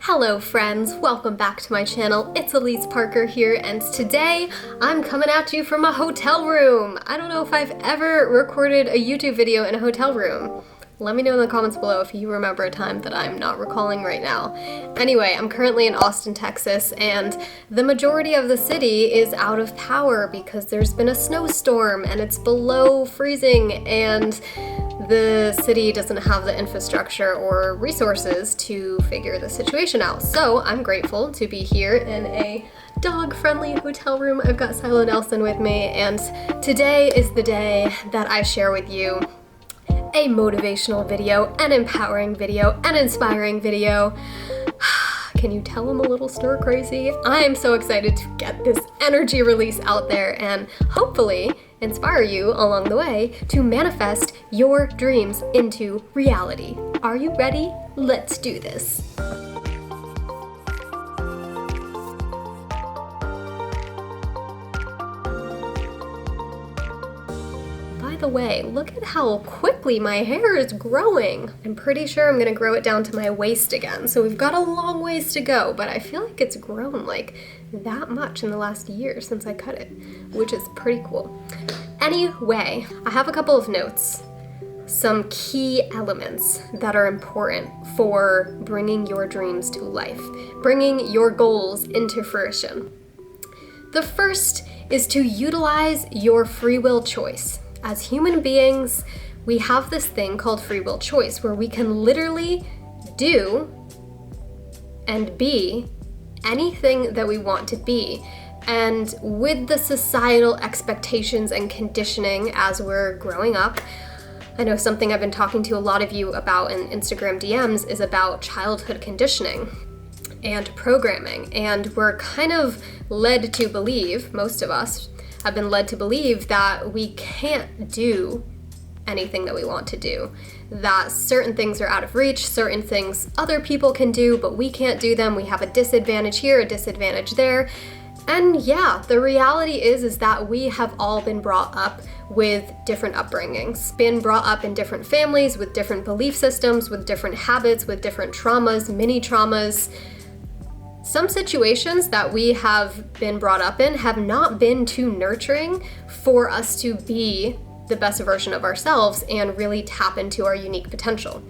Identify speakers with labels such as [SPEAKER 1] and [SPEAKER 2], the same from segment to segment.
[SPEAKER 1] Hello friends, welcome back to my channel. It's Alyse Parker here, and today I'm coming at you from a hotel room. I don't know if I've ever recorded a YouTube video in a hotel room. Let me know in the comments below if you remember a time that I'm not recalling right now. Anyway, I'm currently in Austin, Texas, and the majority of the city is out of power because there's been a snowstorm and it's below freezing, and the city doesn't have the infrastructure or resources to figure the situation out. So I'm grateful to be here in a dog-friendly hotel room. I've got Silo Nelson with me, and today is the day that I share with you a motivational video, an empowering video, an inspiring video. Can you tell I'm a little stir crazy? I am so excited to get this energy release out there and hopefully inspire you along the way to manifest your dreams into reality. Are you ready? Let's do this. By the way, look at how quickly my hair is growing. I'm pretty sure I'm gonna grow it down to my waist again. So we've got a long ways to go, but I feel like it's grown like that much in the last year since I cut it, which is pretty cool. Anyway, I have a couple of notes, some key elements that are important for bringing your dreams to life, bringing your goals into fruition. The first is to utilize your free will choice. As human beings, we have this thing called free will choice where we can literally do and be anything that we want to be. And with the societal expectations and conditioning as we're growing up, I know something I've been talking to a lot of you about in Instagram DMs is about childhood conditioning and programming. And we're kind of led to believe, most of us have been led to believe, that we can't do anything that we want to do, that certain things are out of reach, certain things other people can do, but we can't do them. We have a disadvantage here, a disadvantage there. And yeah, the reality is that we have all been brought up with different upbringings, been brought up in different families with different belief systems, with different habits, with different traumas, mini traumas. Some situations that we have been brought up in have not been too nurturing for us to be the best version of ourselves and really tap into our unique potential.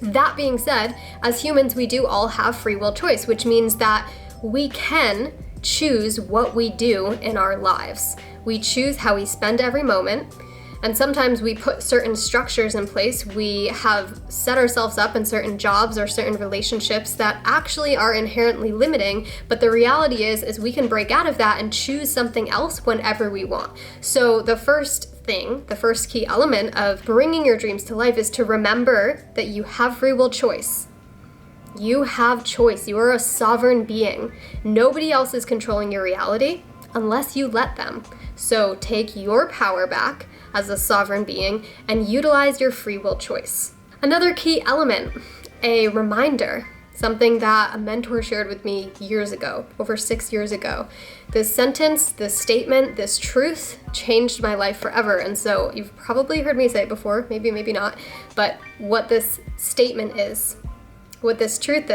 [SPEAKER 1] That being said, as humans, we do all have free will choice, which means that we can choose what we do in our lives. We choose how we spend every moment. And sometimes we put certain structures in place. We have set ourselves up in certain jobs or certain relationships that actually are inherently limiting. But the reality is we can break out of that and choose something else whenever we want. So the first thing, the first key element of bringing your dreams to life is to remember that you have free will choice. You have choice. You are a sovereign being. Nobody else is controlling your reality unless you let them. So take your power back as a sovereign being and utilize your free will choice. Another key element, a reminder, something that a mentor shared with me years ago, over 6 years ago. This sentence, this statement, this truth changed my life forever. And so you've probably heard me say it before, maybe not, but what this statement is, what this truth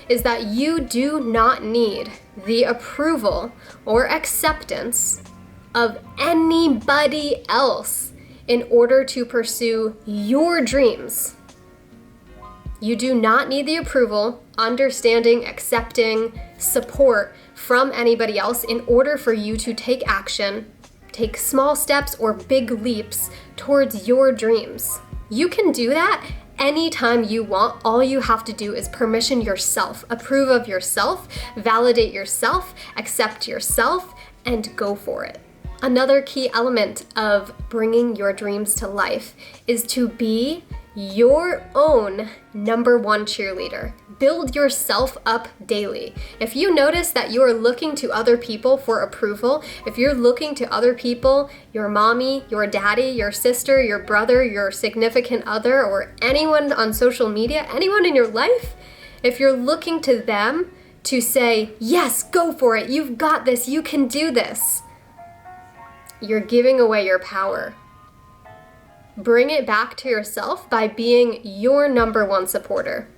[SPEAKER 1] is that you do not need the approval or acceptance of anybody else in order to pursue your dreams. You do not need the approval, understanding, accepting, support from anybody else in order for you to take action, take small steps or big leaps towards your dreams. You can do that anytime you want. All you have to do is permission yourself, approve of yourself, validate yourself, accept yourself, and go for it. Another key element of bringing your dreams to life is to be your own number one cheerleader. Build yourself up daily. If you notice that you are looking to other people for approval, if you're looking to other people, your mommy, your daddy, your sister, your brother, your significant other, or anyone on social media, anyone in your life, if you're looking to them to say, yes, go for it, you've got this, you can do this, you're giving away your power. Bring it back to yourself by being your number one supporter.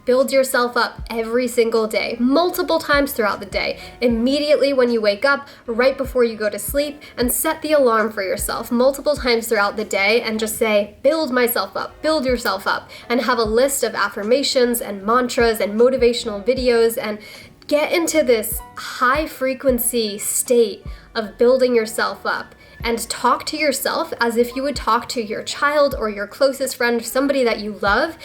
[SPEAKER 1] Build yourself up every single day, multiple times throughout the day, immediately when you wake up, right before you go to sleep, and set the alarm for yourself multiple times throughout the day and just say, build myself up, build yourself up, and have a list of affirmations and mantras and motivational videos, and get into this high frequency state of building yourself up. And talk to yourself as if you would talk to your child or your closest friend, somebody that you love,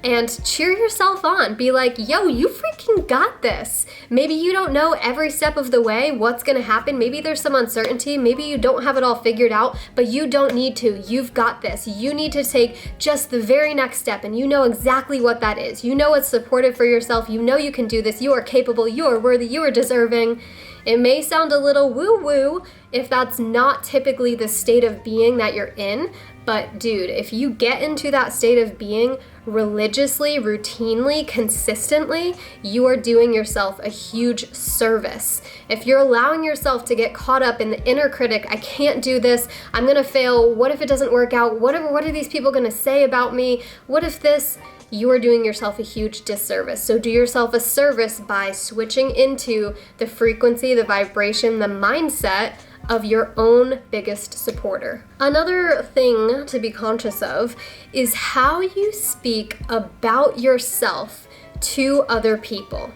[SPEAKER 1] and cheer yourself on. Be like, yo, you freaking got this. Maybe you don't know every step of the way what's gonna happen. Maybe there's some uncertainty. Maybe you don't have it all figured out, but you don't need to. You've got this. You need to take just the very next step, and you know exactly what that is. You know it's supportive for yourself. You know you can do this. You are capable. You are worthy. You are deserving. It may sound a little woo-woo if that's not typically the state of being that you're in, but dude, if you get into that state of being religiously, routinely, consistently, you are doing yourself a huge service. If you're allowing yourself to get caught up in the inner critic, I can't do this, I'm gonna fail, what if it doesn't work out, what are these people gonna say about me, what if this, you are doing yourself a huge disservice. So do yourself a service by switching into the frequency, the vibration, the mindset of your own biggest supporter. Another thing to be conscious of is how you speak about yourself to other people.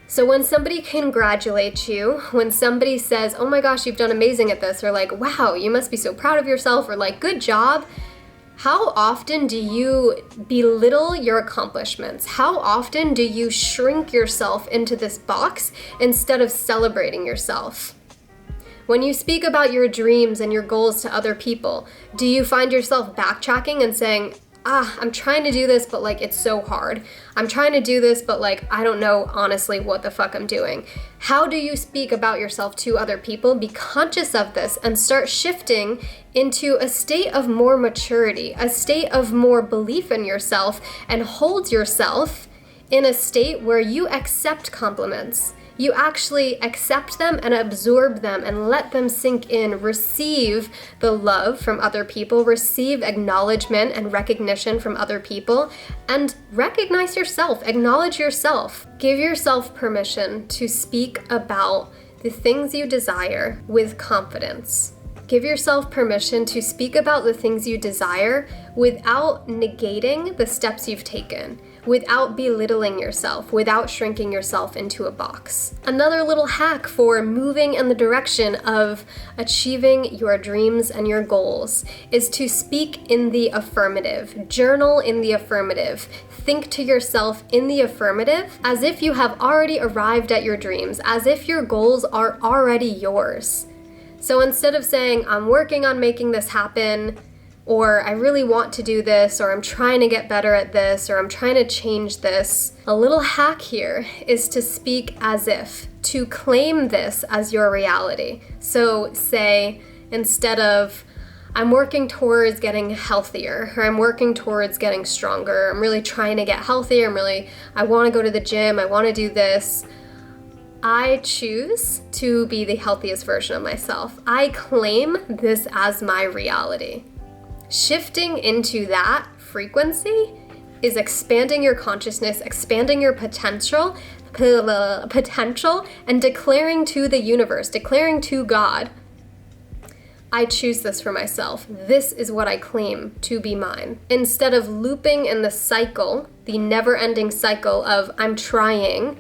[SPEAKER 1] So when somebody congratulates you, when somebody says, oh my gosh, you've done amazing at this, or like, wow, you must be so proud of yourself, or like, good job, how often do you belittle your accomplishments? How often do you shrink yourself into this box instead of celebrating yourself? When you speak about your dreams and your goals to other people, do you find yourself backtracking and saying, I'm trying to do this, but like, it's so hard. I'm trying to do this, but like, I don't know honestly what the fuck I'm doing. How do you speak about yourself to other people? Be conscious of this and start shifting into a state of more maturity, a state of more belief in yourself, and hold yourself in a state where you accept compliments. You actually accept them and absorb them and let them sink in. Receive the love from other people, receive acknowledgement and recognition from other people, and recognize yourself, acknowledge yourself. Give yourself permission to speak about the things you desire with confidence. Give yourself permission to speak about the things you desire without negating the steps you've taken, without belittling yourself, without shrinking yourself into a box. Another little hack for moving in the direction of achieving your dreams and your goals is to speak in the affirmative, journal in the affirmative, think to yourself in the affirmative as if you have already arrived at your dreams, as if your goals are already yours. So instead of saying, I'm working on making this happen, or I really want to do this, or I'm trying to get better at this, or I'm trying to change this, a little hack here is to speak as if, to claim this as your reality. So say, instead of, I'm working towards getting healthier, or I'm working towards getting stronger, I'm really trying to get healthier, I want to go to the gym, I want to do this, I choose to be the healthiest version of myself. I claim this as my reality. Shifting into that frequency is expanding your consciousness, expanding your potential, and declaring to the universe, declaring to God, I choose this for myself. This is what I claim to be mine. Instead of looping in the cycle, the never-ending cycle of I'm trying,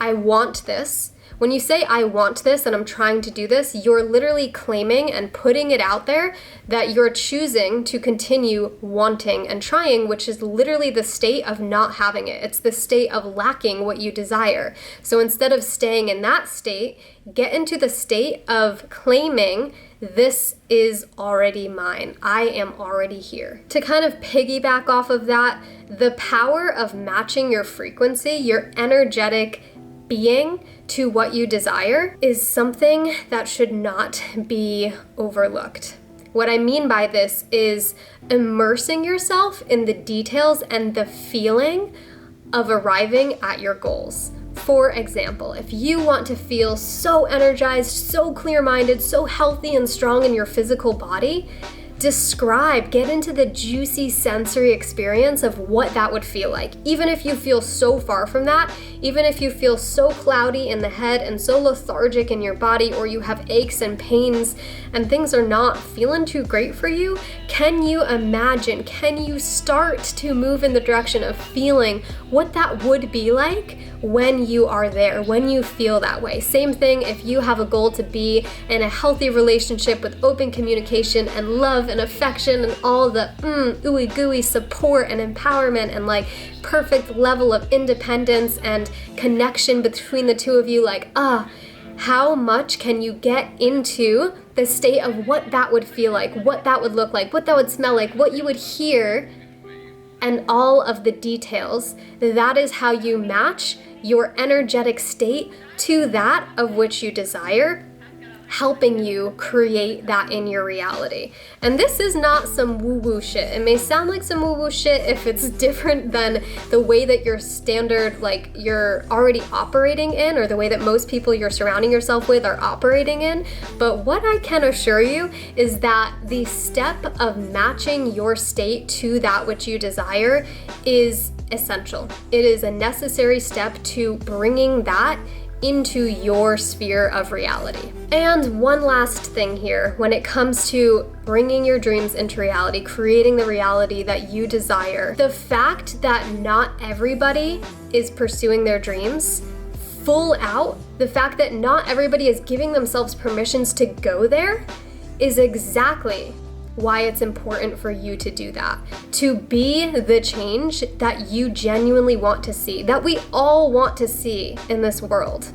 [SPEAKER 1] I want this. When you say I want this and I'm trying to do this, you're literally claiming and putting it out there that you're choosing to continue wanting and trying, which is literally the state of not having it. It's the state of lacking what you desire. So instead of staying in that state, get into the state of claiming this is already mine. I am already here. To kind of piggyback off of that, the power of matching your frequency, your energetic being to what you desire is something that should not be overlooked. What I mean by this is immersing yourself in the details and the feeling of arriving at your goals. For example, if you want to feel so energized, so clear-minded, so healthy and strong in your physical body, describe, get into the juicy sensory experience of what that would feel like. Even if you feel so far from that, even if you feel so cloudy in the head and so lethargic in your body, or you have aches and pains and things are not feeling too great for you, can you imagine, can you start to move in the direction of feeling what that would be like when you are there, when you feel that way? Same thing if you have a goal to be in a healthy relationship with open communication and love and affection and all the ooey gooey support and empowerment and like perfect level of independence and connection between the two of you, like how much can you get into the state of what that would feel like, what that would look like, what that would smell like, what you would hear, and all of the details. That is how you match your energetic state to that of which you desire, helping you create that in your reality. And this is not some woo-woo shit. It may sound like some woo-woo shit if it's different than the way that your standard, like you're already operating in, or the way that most people you're surrounding yourself with are operating in. But what I can assure you is that the step of matching your state to that which you desire is essential. It is a necessary step to bringing that into your sphere of reality. And one last thing here, when it comes to bringing your dreams into reality, creating the reality that you desire, the fact that not everybody is pursuing their dreams full out, the fact that not everybody is giving themselves permissions to go there, is exactly why it's important for you to do that, to be the change that you genuinely want to see, that we all want to see in this world.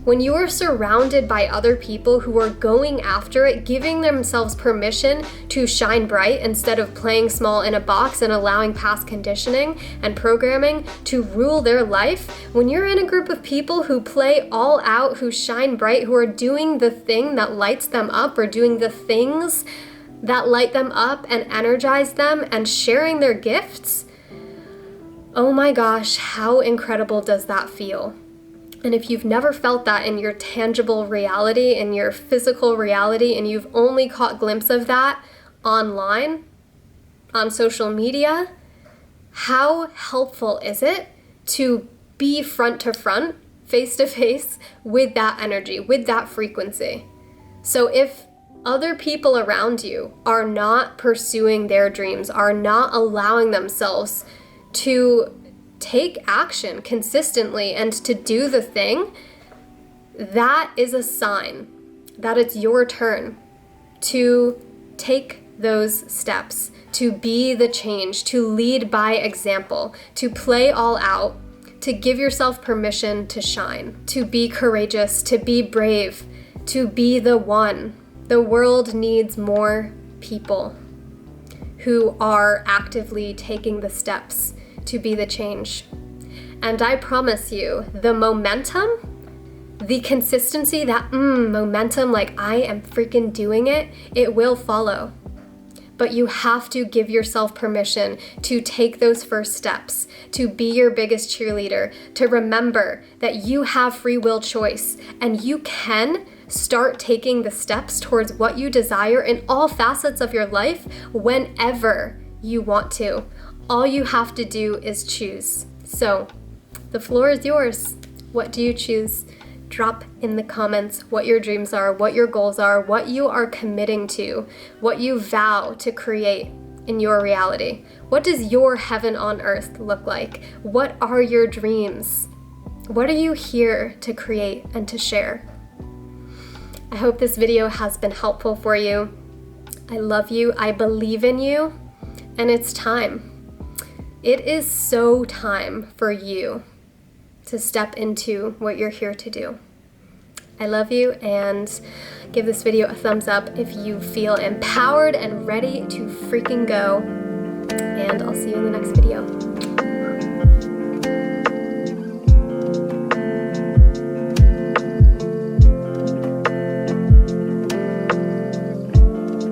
[SPEAKER 1] When you are surrounded by other people who are going after it, giving themselves permission to shine bright instead of playing small in a box and allowing past conditioning and programming to rule their life, when you're in a group of people who play all out, who shine bright, who are doing the thing that lights them up, or doing the things that light them up and energize them, and sharing their gifts, oh my gosh, how incredible does that feel? And if you've never felt that in your tangible reality, in your physical reality, and you've only caught glimpse of that online, on social media, how helpful is it to be front to front, face to face with that energy, with that frequency? So if other people around you are not pursuing their dreams, are not allowing themselves to take action consistently and to do the thing, that is a sign that it's your turn to take those steps, to be the change, to lead by example, to play all out, to give yourself permission to shine, to be courageous, to be brave, to be the one. The world needs more people who are actively taking the steps to be the change. And I promise you, the momentum, the consistency, that momentum, like I am freaking doing it, it will follow. But you have to give yourself permission to take those first steps, to be your biggest cheerleader, to remember that you have free will choice and you can start taking the steps towards what you desire in all facets of your life whenever you want to. All you have to do is choose. So the floor is yours. What do you choose? Drop in the comments what your dreams are, what your goals are, what you are committing to, what you vow to create in your reality. What does your heaven on earth look like? What are your dreams? What are you here to create and to share? I hope this video has been helpful for you. I love you, I believe in you, and it's time. It is so time for you to step into what you're here to do. I love you, and give this video a thumbs up if you feel empowered and ready to freaking go. And I'll see you in the next video.